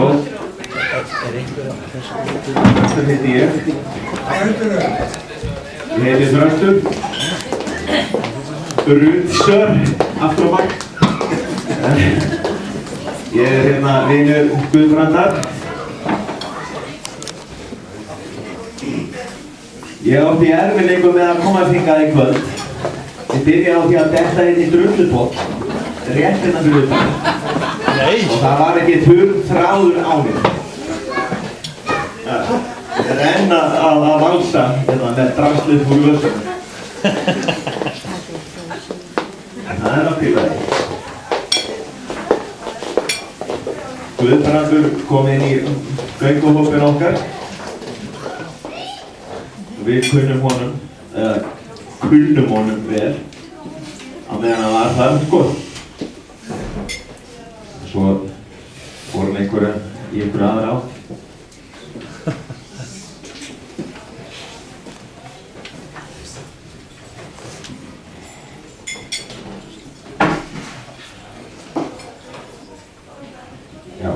og Þröstur heiti ég. Ég heiti Þröstur. Rútsör, aftur á bak. Ég hérna vinur Guðbrandar. Ég átti í erfiðleikum með að komast hingað í kvöld. Ég byrjaði á því að detta inn í drullupott, rétt innan fyrir utan. Og það var ekki þráður á mér. Ég er enn að valsa hérna með draslið úr vössum. Það er allt í lagi. Guðbrandur kom inn í gönguhópinn okkar. Við kunnum honum vel á meðan hann var þar, sko. Svo fórum einhverja í einhverja aðra átt. Já.